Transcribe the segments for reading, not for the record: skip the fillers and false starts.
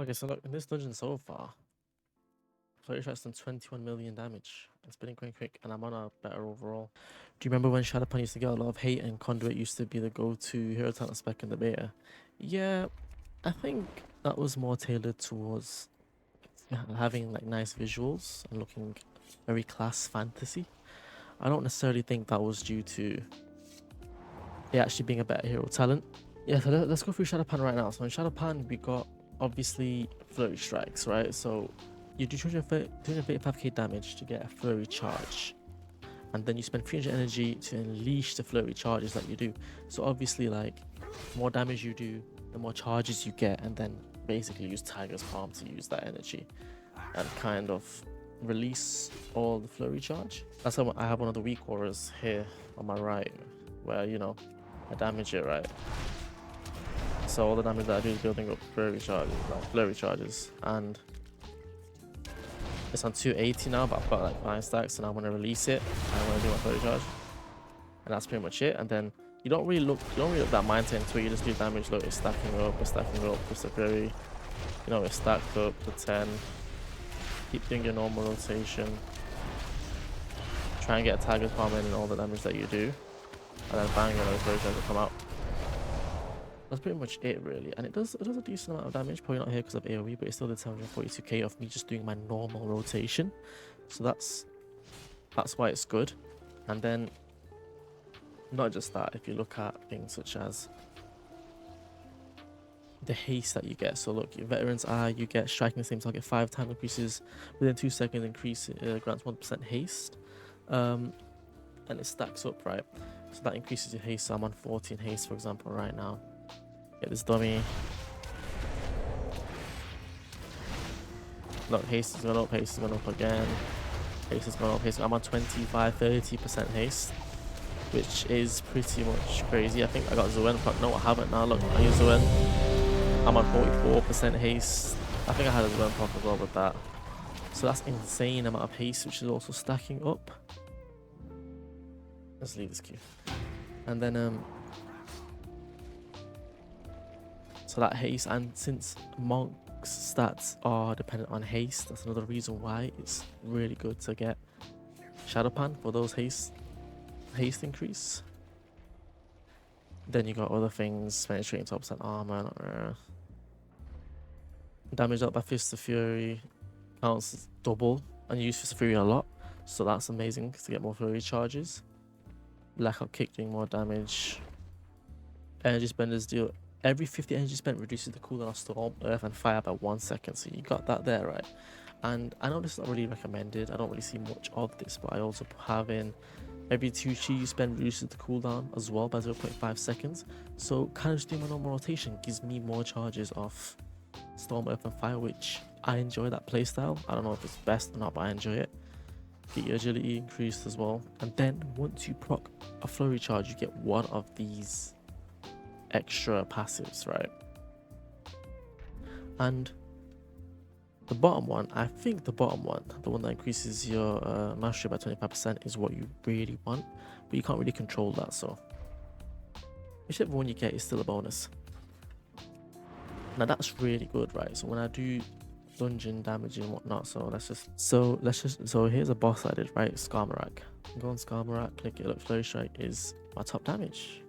Okay, so look, in this dungeon so far, Flurry Strike's done 21 million damage. It's been going quick, and I'm on a better overall. Do you remember when Shado-Pan used to get a lot of hate and Conduit used to be the go-to hero talent spec in the beta? Yeah, I think that was more tailored towards having like nice visuals and looking very class fantasy. I don't necessarily think that was due to it actually being a better hero talent. Yeah, so let's go through Shado-Pan right now. So in Shado-Pan, we got obviously Flurry Strikes, right? So you do 235k damage to get a Flurry charge. And then you spend 300 energy to unleash the Flurry charges that you do. So obviously, like, more damage you do, the more charges you get, and then basically use Tiger's Palm to use that energy and kind of release all the Flurry charge. That's how I have one of the weak auras here on my right, where, you know, I damage it, right? So all the damage that I do is building up Flurry charges, and it's on 280 now, but I've got like 5 stacks, and I want to release it. I want to do my Flurry charge, and that's pretty much it. And then you don't really look that mindset into it. You just do damage. Look, it's stacking up, it's the Flurry. You know, it's stacked up to 10. Keep doing your normal rotation. Try and get a Tiger's Palm in and all the damage that you do, and then bang, another Flurry charge will come out. That's pretty much it, really. And it does a decent amount of damage. Probably not here because of AoE, but it still did 742k of me just doing my normal rotation. So that's why it's good. And then not just that, if you look at things such as the haste that you get. So look, your veterans you get striking the same target 5 times, increases within 2 seconds, grants 1% haste. And it stacks up, right? So that increases your haste. So I'm on 14 haste, for example, right now. Get this dummy. Look, haste is going up, haste is going up again. Haste is going up, haste. I'm on 25-30% haste, which is pretty much crazy. I think I got Zuen. No, I haven't now. Look, I use Zuen. I'm on 44% haste. I think I had a Zuen pop as well with that. So that's insane amount of haste, which is also stacking up. Let's leave this queue. And then so that haste, and since Monk's stats are dependent on haste, that's another reason why it's really good to get Shado-Pan for those haste increase. Then you got other things, penetrating 12% armor, damage out by Fist of Fury counts double, and you use Fist of Fury a lot, so that's amazing to get more Flurry charges. Blackout Kick doing more damage. Energy spenders deal every 50 energy spent reduces the cooldown of Storm, Earth, and Fire by 1 second. So you got that there, right? And I know this is not really recommended. I don't really see much of this, but I also have in every 2 chi you spend reduces the cooldown as well by 0.5 seconds. So kind of just doing my normal rotation gives me more charges of Storm, Earth, and Fire, which I enjoy that playstyle. I don't know if it's best or not, but I enjoy it. Get your agility increased as well. And then once you proc a Flurry charge, you get one of these extra passives, right? And the bottom one, I think the bottom one, the one that increases your mastery by 25%, is what you really want, but you can't really control that, so whichever one you get is still a bonus. Now that's really good, right? So when I do dungeon damage and whatnot, so here's a boss I did, right? Skarmorak. Go on Skarmorak, click it, look, Flurry Strike is my top damage.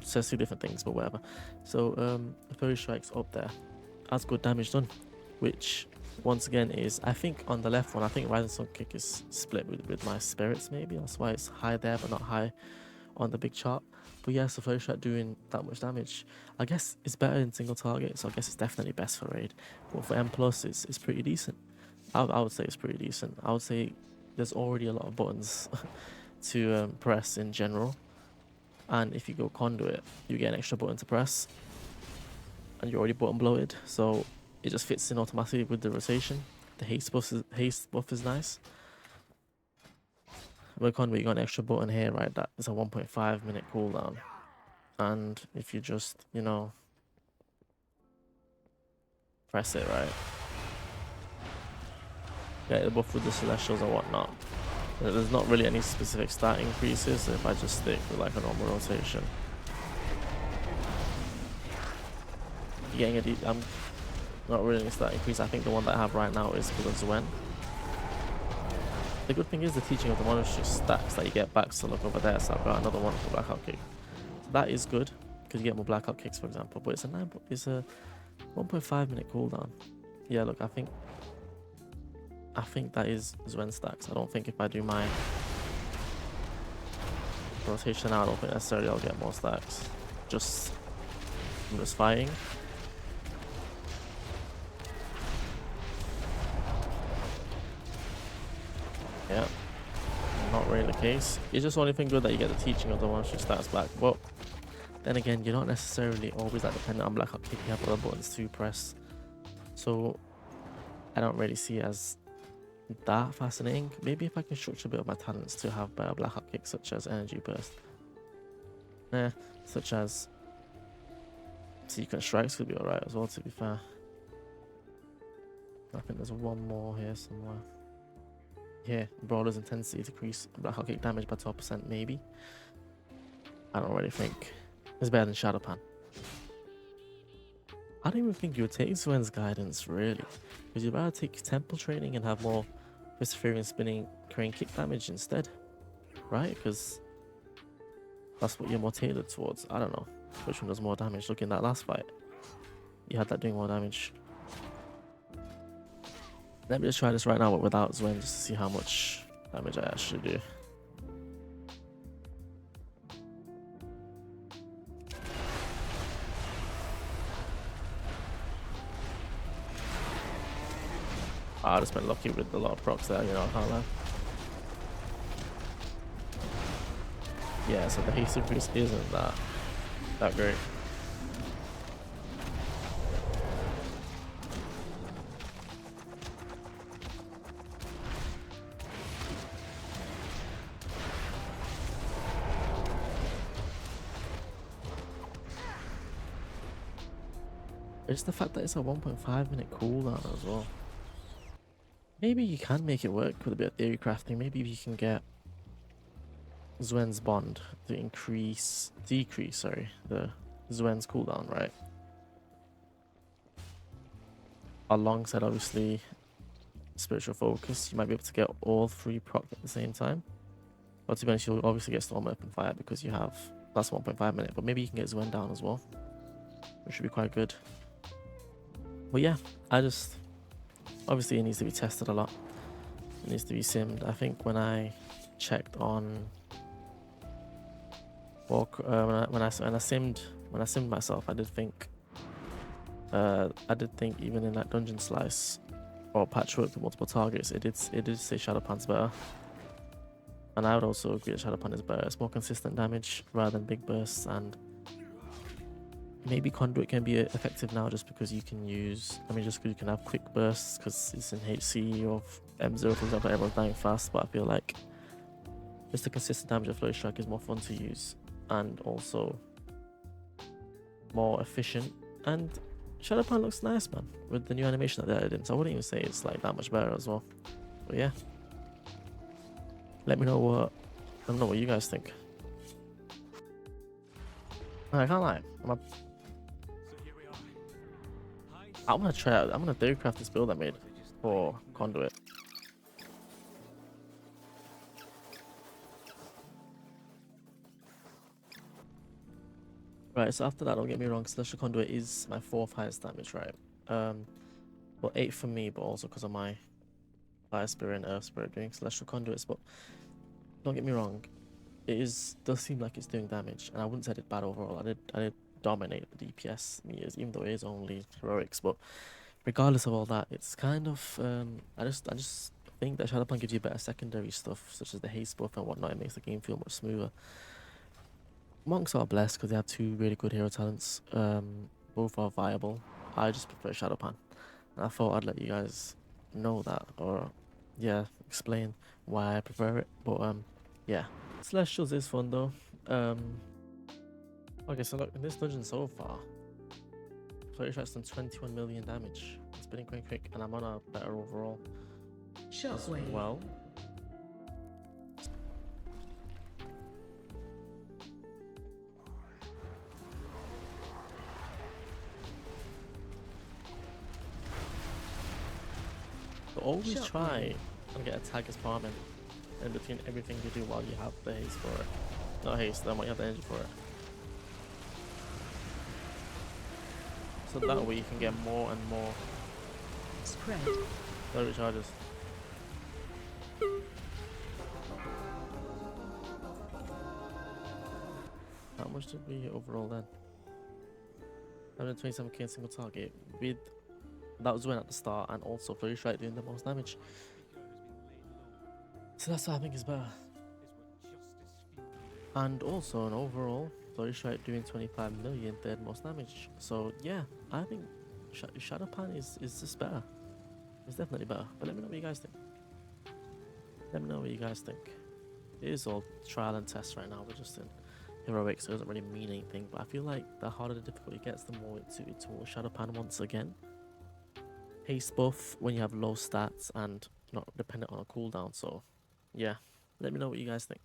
Says 2 different things, but whatever. So Flurry Strike's up there as good damage done, which once again is, I think on the left one, I think Rising Sun Kick is split with my spirits, maybe that's why it's high there but not high on the big chart. But yeah, so Flurry Strike doing that much damage, I guess it's better in single target, so I guess it's definitely best for raid. But for M+, it's pretty decent. I would say it's pretty decent. I would say there's already a lot of buttons to press in general. And if you go Conduit, you get an extra button to press, and you're already button bloated, so it just fits in automatically with the rotation. The haste buff is nice. With Conduit, you got an extra button here, right? That is a 1.5 minute cooldown, and if you just, you know, press it, right, get the buff with the Celestials or whatnot. There's not really any specific stat increases if I just stick with like a normal rotation. I'm Not really a stat increase. I think the one that I have right now is because of Zwen. The good thing is the teaching of the monastery stacks that you get back. So look over there. So I've got another one for blackout kick. So that is good because you get more blackout kicks, for example. But it's a 1.5 minute cooldown. Yeah, look, I think that is Zwen stacks. I don't think if I do my rotation now, I don't think necessarily I'll get more stacks. Just from just fighting. Yeah, not really the case. It's just the only thing good that you get the teaching of the monastery stats back. But then again, you're not necessarily always that dependent on blackout kick. You have other buttons to press. So I don't really see it as that fascinating. Maybe if I can structure a bit of my talents to have better blackout kicks, such as energy burst, such as sequence strikes could be alright as well, to be fair. I think there's one more here somewhere. Here, brawler's intensity decrease blackout kick damage by 12%, maybe. I don't really think it's better than Shado-Pan. I don't even think you would take Zwen's guidance, really, because you'd rather take temple training and have more perseverance spinning crane kick damage instead, right? Because that's what you're more tailored towards. I don't know which one does more damage. Look, in that last fight, you had that doing more damage. Let me just try this right now, but without Zwen, just to see how much damage I actually do. I just been lucky with a lot of procs there, you know, I can't lie. Yeah, so the haste increase isn't that great. It's the fact that it's a 1.5 minute cooldown as well. Maybe you can make it work with a bit of theory crafting. Maybe you can get Zwen's bond to decrease the Zwen's cooldown, right? Alongside obviously spiritual focus, you might be able to get all three procs at the same time. But to be honest, you'll obviously get storm open fire because you have that's 1.5 minute. But maybe you can get Zwen down as well, which should be quite good. But yeah, obviously it needs to be tested a lot. It needs to be simmed. I think when I checked on when I simmed myself, I did think even in that dungeon slice or patchwork with multiple targets, it did say Shado-Pan's better. And I would also agree that Shado-Pan is better. It's more consistent damage rather than big bursts, and maybe Conduit can be effective now just because you can you can have quick bursts because it's in HC or M0, for example, everyone's dying fast. But I feel like just the consistent damage of Flurry Strike is more fun to use and also more efficient. And Shado-Pan looks nice, man, with the new animation that they added in. So I wouldn't even say it's like that much better as well. But yeah, let me know what you guys think. I can't lie. I'm gonna try out. I'm gonna theory craft this build I made for Conduit. Right, so after that, don't get me wrong, Celestial Conduit is my 4th highest damage, right? Well, 8 for me, but also because of my Fire Spirit and Earth Spirit doing Celestial Conduits. But don't get me wrong, does seem like it's doing damage, and I wouldn't say it bad overall. I did dominate the DPS meters, even though it is only heroics. But regardless of all that, it's kind of I just think that Shado-Pan gives you better secondary stuff, such as the haste buff and whatnot. It makes the game feel much smoother. Monks are blessed because they have 2 really good hero talents. Both are viable. I just prefer Shado-Pan, and I thought I'd let you guys know that, or yeah, explain why I prefer it. But yeah, Celestials is fun though. Okay, so look, in this dungeon so far, Flurry Strike's done 21 million damage. It's been going quick, and I'm on a better overall. Shockwave. Well, So always Shockwave. try and get a tag as farming in between everything you do while you have the haste for it. Not haste, then while you have the energy for it. So that way you can get more and more Spread. flurry charges. How much did we hit overall then? 127k in single target with that was win at the start, and also Flurry Strike doing the most damage. So that's what I think is better. And also an overall Flurry Strike doing 25 million, third most damage. So yeah, I think Shado-Pan is just better. It's definitely better. But let me know what you guys think. Let me know what you guys think. It is all trial and test right now. We're just in heroic, so it doesn't really mean anything. But I feel like the harder the difficulty gets, the more it's suited towards Shado-Pan once again. Haste buff when you have low stats and not dependent on a cooldown. So yeah, let me know what you guys think.